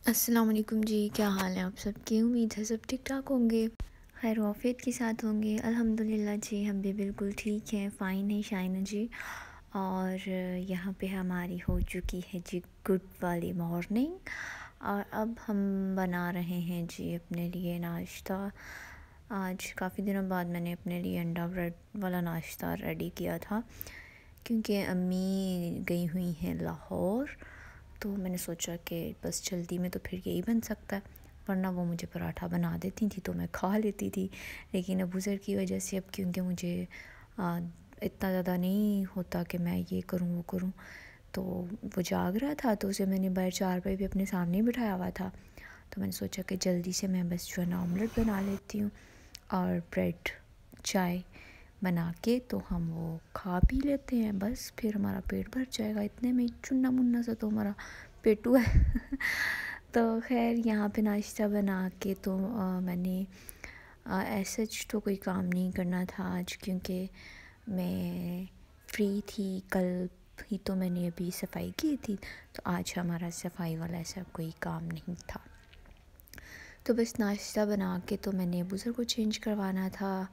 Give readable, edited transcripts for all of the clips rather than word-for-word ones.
अस्सलाम वालेकुम जी, क्या हाल है आप सबकी। उम्मीद है सब ठीक ठाक होंगे, खैर वाफियत के साथ होंगे। अल्हम्दुलिल्लाह जी, हम भी बिल्कुल ठीक हैं, फ़ाइन है शाइना जी। और यहाँ पे हमारी हो चुकी है जी गुड वाली मॉर्निंग। और अब हम बना रहे हैं जी अपने लिए नाश्ता। आज काफ़ी दिनों बाद मैंने अपने लिए अंडा ब्रेड वाला नाश्ता रेडी किया था, क्योंकि अम्मी गई हुई हैं लाहौर। तो मैंने सोचा कि बस जल्दी में तो फिर यही बन सकता है, वरना वो मुझे पराठा बना देती थी तो मैं खा लेती थी। लेकिन अबू ज़र की वजह से, अब क्योंकि मुझे इतना ज़्यादा नहीं होता कि मैं ये करूँ वो करूँ, तो वो जाग रहा था तो उसे मैंने बाहर चारपाई पे अपने सामने ही बिठाया हुआ था। तो मैंने सोचा कि जल्दी से मैं बस जो है ना ऑमलेट बना लेती हूँ और ब्रेड चाय बना के तो हम वो खा पी लेते हैं, बस फिर हमारा पेट भर जाएगा। इतने में चुन्ना मुन्ना सा तो हमारा पेटू है। तो खैर यहाँ पे नाश्ता बना के तो मैंने ऐसा तो कोई काम नहीं करना था आज, क्योंकि मैं फ्री थी। कल ही तो मैंने अभी सफाई की थी, तो आज हमारा सफाई वाला ऐसा कोई काम नहीं था। तो बस नाश्ता बना के तो मैंने अबू ज़र को चेंज करवाना था।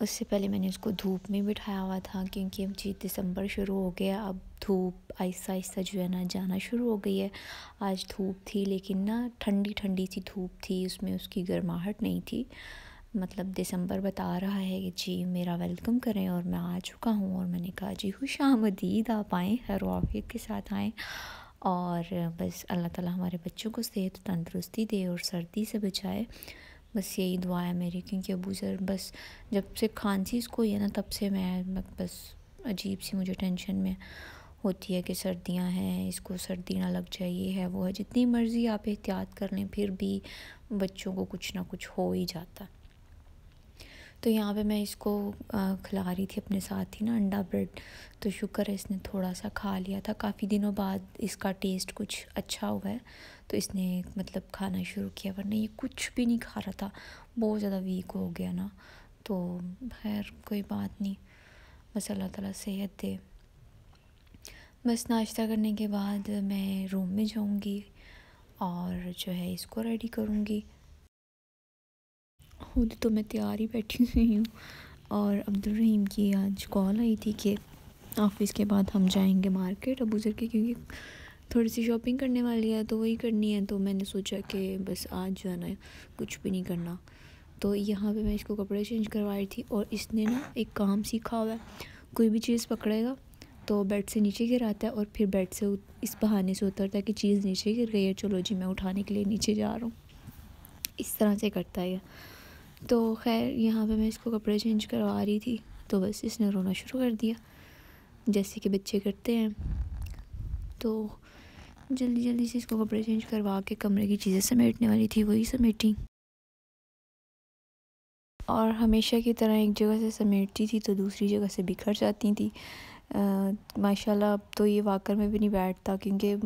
उससे पहले मैंने उसको धूप में बिठाया हुआ था, क्योंकि अब जी दिसंबर शुरू हो गया, अब धूप आहिस्ता आहिस्ता जो है ना जाना शुरू हो गई है। आज धूप थी, लेकिन ना ठंडी ठंडी सी धूप थी, उसमें उसकी गर्माहट नहीं थी। मतलब दिसंबर बता रहा है कि जी मेरा वेलकम करें, और मैं आ चुका हूँ। और मैंने कहा जी खुशामदीद, आप आएँ, खैर आफियत के साथ आएँ। और बस अल्लाह ताला हमारे बच्चों को सेहत तंदुरुस्ती दे और सर्दी से बचाए, बस यही दुआ है मेरी। क्योंकि अबू ज़र बस जब से खांसी इसको हुई है ना, तब से मैं बस अजीब सी मुझे टेंशन में होती है कि सर्दियां हैं, इसको सर्दी ना लग जाए, ये है वो है। जितनी मर्ज़ी आप एहतियात कर लें, फिर भी बच्चों को कुछ ना कुछ हो ही जाता। तो यहाँ पे मैं इसको खिला रही थी अपने साथ ही ना अंडा ब्रेड, तो शुक्र है इसने थोड़ा सा खा लिया था। काफ़ी दिनों बाद इसका टेस्ट कुछ अच्छा हुआ है, तो इसने मतलब खाना शुरू किया, वरना ये कुछ भी नहीं खा रहा था, बहुत ज़्यादा वीक हो गया ना। तो खैर कोई बात नहीं, बस अल्लाह ताला सेहत दे। बस नाश्ता करने के बाद मैं रूम में जाऊँगी और जो है इसको रेडी करूँगी। खुद तो मैं तैयार ही बैठी हुई हूँ, और अब्दुल रहीम की आज कॉल आई थी कि ऑफ़िस के बाद हम जाएंगे मार्केट अबू ज़र के, क्योंकि थोड़ी सी शॉपिंग करने वाली है तो वही करनी है। तो मैंने सोचा कि बस आज जो है ना कुछ भी नहीं करना। तो यहाँ पे मैं इसको कपड़े चेंज करवा रही थी, और इसने ना एक काम सीखा हुआ है, कोई भी चीज़ पकड़ेगा तो बेड से नीचे गिराता है, और फिर बेड से इस बहाने से उतरता है कि चीज़ नीचे गिर गई है, चलो जी मैं उठाने के लिए नीचे जा रहा हूँ, इस तरह से करता है। तो खैर यहाँ पे मैं इसको कपड़े चेंज करवा रही थी, तो बस इसने रोना शुरू कर दिया, जैसे कि बच्चे करते हैं। तो जल्दी जल्दी से इसको कपड़े चेंज करवा के कमरे की चीज़ें समेटने वाली थी, वही समेटी। और हमेशा की तरह एक जगह से समेटती थी तो दूसरी जगह से बिखर जाती थी। माशाल्लाह अब तो ये वाकर में भी नहीं बैठता, क्योंकि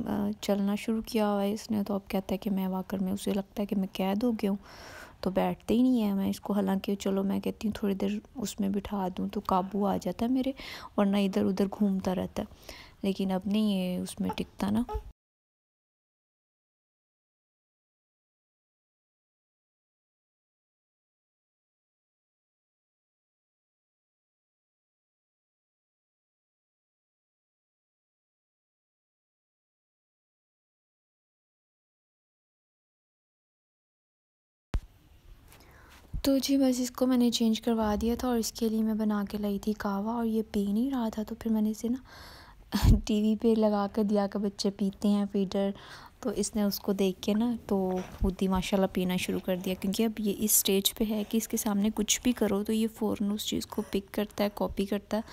चलना शुरू किया हुआ है इसने। तो अब कहता है कि मैं वाकर में, उसे लगता है कि मैं कैद हो गया हूँ, तो बैठते ही नहीं है। मैं इसको हालांकि चलो मैं कहती हूँ थोड़ी देर उसमें बिठा दूँ तो काबू आ जाता है मेरे, वरना इधर उधर घूमता रहता है। लेकिन अब नहीं ये उसमें टिकता ना। तो जी बस इसको मैंने चेंज करवा दिया था, और इसके लिए मैं बना के लाई थी कहवा, और ये पी नहीं रहा था। तो फिर मैंने इसे ना टीवी पे लगा कर दिया कि बच्चे पीते हैं फीडर, तो इसने उसको देख के ना तो खुद ही माशाल्लाह पीना शुरू कर दिया। क्योंकि अब ये इस स्टेज पे है कि इसके सामने कुछ भी करो तो ये फ़ौरन उस चीज़ को पिक करता है, कॉपी करता है।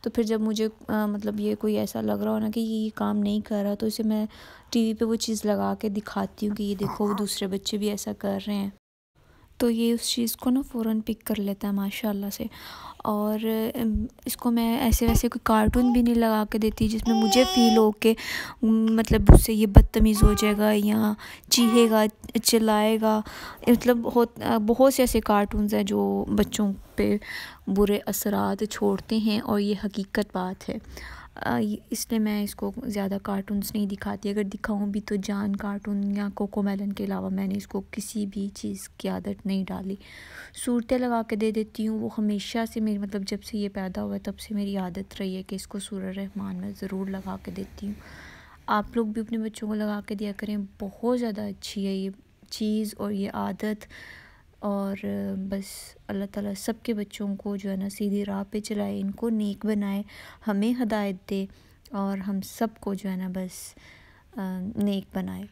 तो फिर जब मुझे मतलब ये कोई ऐसा लग रहा हो ना कि ये काम नहीं कर रहा, तो इसे मैं टीवी पे वो चीज़ लगा के दिखाती हूँ कि ये देखो दूसरे बच्चे भी ऐसा कर रहे हैं, तो ये उस चीज़ को ना फ़ौरन पिक कर लेता है माशाल्लाह से। और इसको मैं ऐसे वैसे कोई कार्टून भी नहीं लगा के देती जिसमें मुझे फ़ील हो के मतलब उससे ये बदतमीज़ हो जाएगा या चीखेगा चिल्लाएगा। मतलब बहुत से ऐसे कार्टून्स हैं जो बच्चों पे बुरे असरात छोड़ते हैं, और ये हकीकत बात है। इसलिए मैं इसको ज़्यादा कार्टून्स नहीं दिखाती। अगर दिखाऊं भी तो जान कार्टून या कोकोमेलन के अलावा मैंने इसको किसी भी चीज़ की आदत नहीं डाली। सूरतें लगा के दे देती हूँ, वो हमेशा से मेरी मतलब जब से ये पैदा हुआ है तब से मेरी आदत रही है कि इसको सूरह रहमान में ज़रूर लगा के देती हूँ। आप लोग भी अपने बच्चों को लगा के दिया करें, बहुत ज़्यादा अच्छी है ये चीज़ और ये आदत। और बस अल्लाह ताला सबके बच्चों को जो है ना सीधी राह पे चलाए, इनको नेक बनाए, हमें हदायत दे और हम सबको जो है ना बस नेक बनाए।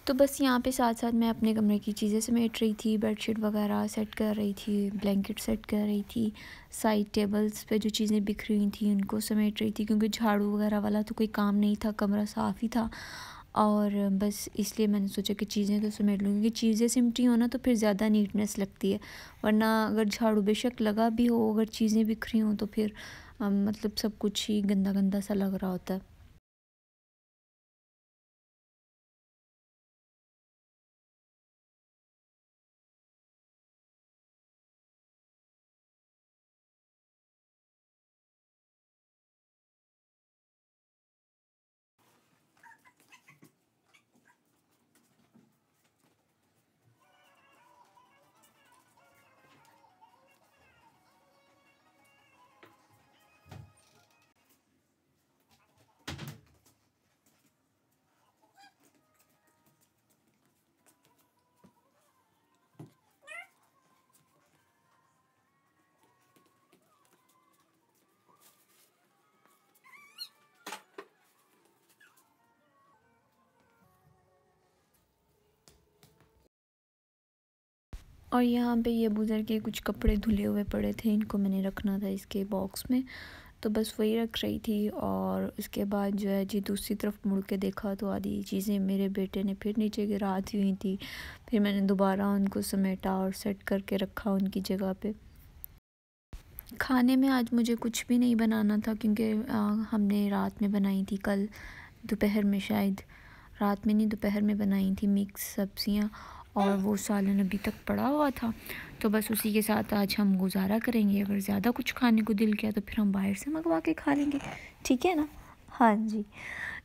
तो बस यहाँ पे साथ साथ मैं अपने कमरे की चीज़ें समेट रही थी, बेडशीट वगैरह सेट कर रही थी, ब्लैंकेट सेट कर रही थी, साइड टेबल्स पे जो चीज़ें बिखरी हुई थी उनको समेट रही थी, क्योंकि झाड़ू वगैरह वाला तो कोई काम नहीं था, कमरा साफ़ ही था। और बस इसलिए मैंने सोचा कि चीज़ें तो समेट लूँ, क्योंकि चीज़ें सिमटी हो ना तो फिर ज़्यादा नीटनेस लगती है। वरना अगर झाड़ू बेशक लगा भी हो, अगर चीज़ें बिखरी हों तो फिर मतलब सब कुछ ही गंदा गंदा सा लग रहा होता है। और यहाँ पे ये बुज़र के कुछ कपड़े धुले हुए पड़े थे, इनको मैंने रखना था इसके बॉक्स में, तो बस वही रख रही थी। और उसके बाद जो है जी दूसरी तरफ मुड़ के देखा तो आधी चीज़ें मेरे बेटे ने फिर नीचे गिरा दी हुई थी। फिर मैंने दोबारा उनको समेटा और सेट करके रखा उनकी जगह पे। खाने में आज मुझे कुछ भी नहीं बनाना था, क्योंकि हमने रात में बनाई थी, कल दोपहर में, शायद रात में नहीं दोपहर में बनाई थी मिक्स सब्ज़ियाँ, और वो सालन अभी तक पड़ा हुआ था, तो बस उसी के साथ आज हम गुजारा करेंगे। अगर ज़्यादा कुछ खाने को दिल किया तो फिर हम बाहर से मंगवा के खा लेंगे, ठीक है ना? हाँ जी।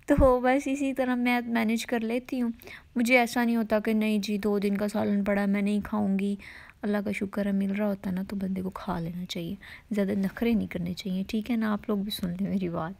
तो बस इसी तरह मैं मैनेज कर लेती हूँ। मुझे ऐसा नहीं होता कि नहीं जी 2 दिन का सालन पड़ा है मैं नहीं खाऊंगी। अल्लाह का शुक्र है मिल रहा होता ना तो बंदे को खा लेना चाहिए, ज़्यादा नखरे नहीं करने चाहिए, ठीक है ना? आप लोग भी सुन लें मेरी बात।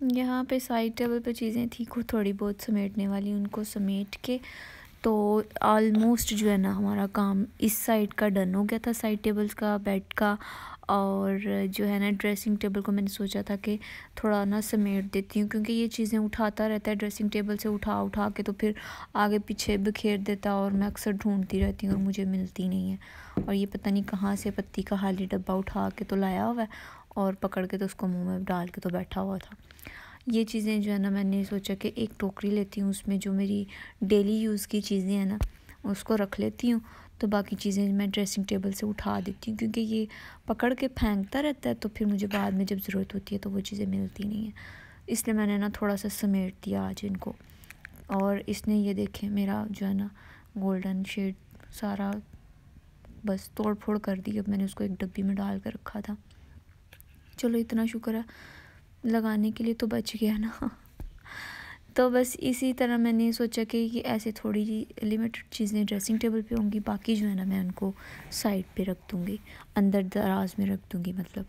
यहाँ पे साइड टेबल पे चीज़ें थी कुछ थोड़ी बहुत समेटने वाली, उनको समेट के तो ऑलमोस्ट जो है ना हमारा काम इस साइड का डन हो गया था, साइड टेबल्स का, बेड का। और जो है ना ड्रेसिंग टेबल को मैंने सोचा था कि थोड़ा ना समेट देती हूँ, क्योंकि ये चीज़ें उठाता रहता है ड्रेसिंग टेबल से उठा उठा के, तो फिर आगे पीछे बिखेर देता और मैं अक्सर ढूंढती रहती हूँ और मुझे मिलती नहीं है। और ये पता नहीं कहाँ से पत्ती का खाली डब्बा उठा के तो लाया हुआ है और पकड़ के तो उसको मुँह में डाल के तो बैठा हुआ था। ये चीज़ें जो है ना मैंने सोचा कि एक टोकरी लेती हूँ, उसमें जो मेरी डेली यूज़ की चीज़ें हैं ना उसको रख लेती हूँ, तो बाकी चीज़ें मैं ड्रेसिंग टेबल से उठा देती हूँ, क्योंकि ये पकड़ के फेंकता रहता है तो फिर मुझे बाद में जब ज़रूरत होती है तो वो चीज़ें मिलती नहीं हैं। इसलिए मैंने ना थोड़ा सा समेट दिया आज इनको। और इसने ये देखें मेरा जो है ना गोल्डन शेड सारा बस तोड़ फोड़ कर दी। अब मैंने उसको एक डब्बी में डाल कर रखा था, चलो इतना शुक्र है लगाने के लिए तो बच गया ना। तो बस इसी तरह मैंने सोचा कि ऐसे थोड़ी लिमिटेड चीज़ें ड्रेसिंग टेबल पे होंगी, बाकी जो है ना मैं उनको साइड पे रख दूँगी, अंदर दराज में रख दूँगी मतलब।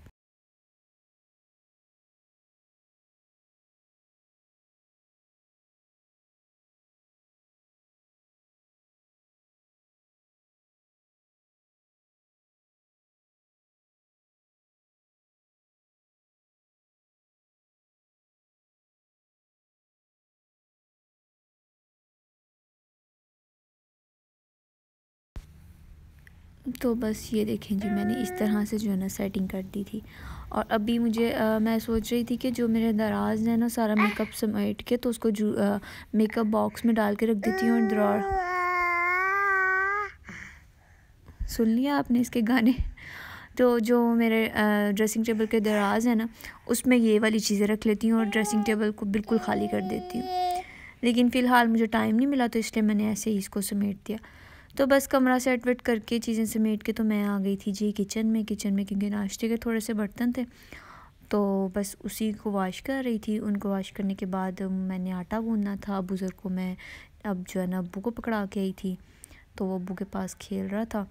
तो बस ये देखें जी मैंने इस तरह से जो है ना सेटिंग कर दी थी। और अभी मुझे मैं सोच रही थी कि जो मेरे दराज है ना सारा मेकअप समेट के तो उसको मेकअप बॉक्स में डाल के रख देती हूँ। और दरार सुन लिया आपने इसके गाने? तो जो मेरे ड्रेसिंग टेबल के दराज है ना, उसमें ये वाली चीज़ें रख लेती हूँ और ड्रेसिंग टेबल को बिल्कुल खाली कर देती हूँ। लेकिन फ़िलहाल मुझे टाइम नहीं मिला तो इसलिए मैंने ऐसे ही इसको समेट दिया। तो बस कमरा सेट वेट करके चीज़ें समेट के तो मैं आ गई थी जी किचन में क्योंकि नाश्ते के थोड़े से बर्तन थे, तो बस उसी को वॉश कर रही थी। उनको वॉश करने के बाद मैंने आटा गूंदना था। बुज़ुर्ग को मैं अब जो है ना अब्बू को पकड़ा के आई थी, तो वो अब्बू के पास खेल रहा था,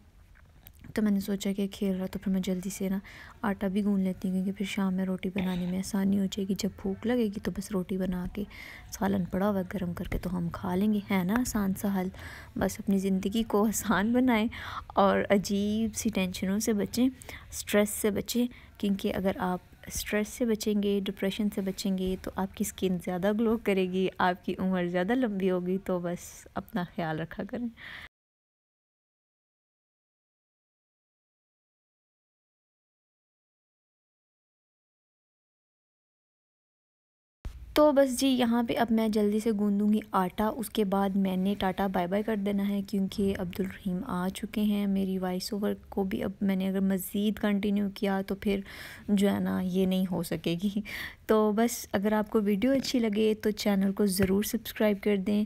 तो मैंने सोचा कि खेल रहा तो फिर मैं जल्दी से ना आटा भी गूंद लेती हूँ, क्योंकि फिर शाम में रोटी बनाने में आसानी हो जाएगी। जब भूख लगेगी तो बस रोटी बना के सालन पड़ा हुआ गर्म करके तो हम खा लेंगे, है ना आसान सा हल। बस अपनी ज़िंदगी को आसान बनाएं और अजीब सी टेंशनों से बचें, स्ट्रेस से बचें, क्योंकि अगर आप स्ट्रेस से बचेंगे, डिप्रेशन से बचेंगे तो आपकी स्किन ज़्यादा ग्लो करेगी, आपकी उम्र ज़्यादा लंबी होगी। तो बस अपना ख्याल रखा करें। तो बस जी यहाँ पे अब मैं जल्दी से गूँधूँगी आटा। उसके बाद मैंने टाटा बाय बाय कर देना है, क्योंकि अब्दुल रहीम आ चुके हैं। मेरी वॉइस ओवर को भी अब मैंने अगर मज़ीद कंटिन्यू किया तो फिर जो है ना ये नहीं हो सकेगी। तो बस अगर आपको वीडियो अच्छी लगे तो चैनल को ज़रूर सब्सक्राइब कर दें,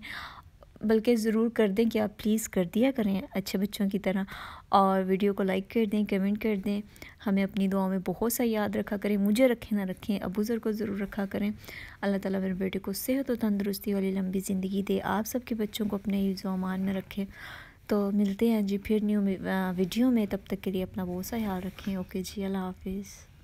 बल्कि ज़रूर कर दें कि आप प्लीज़ कर दिया करें अच्छे बच्चों की तरह, और वीडियो को लाइक कर दें, कमेंट कर दें। हमें अपनी दुआओं में बहुत सा याद रखा करें, मुझे रखें ना रखें, अबू ज़र को ज़रूर रखा करें। अल्लाह ताला मेरे बेटे को सेहत और तंदुरुस्ती वाली लंबी ज़िंदगी दे, आप सबके बच्चों को अपने हिफ्ज़ व अमान में रखें। तो मिलते हैं जी फिर न्यू वीडियो में, तब तक के लिए अपना बहुत सा ख्याल रखें। ओके जी, अल्लाह हाफिज़।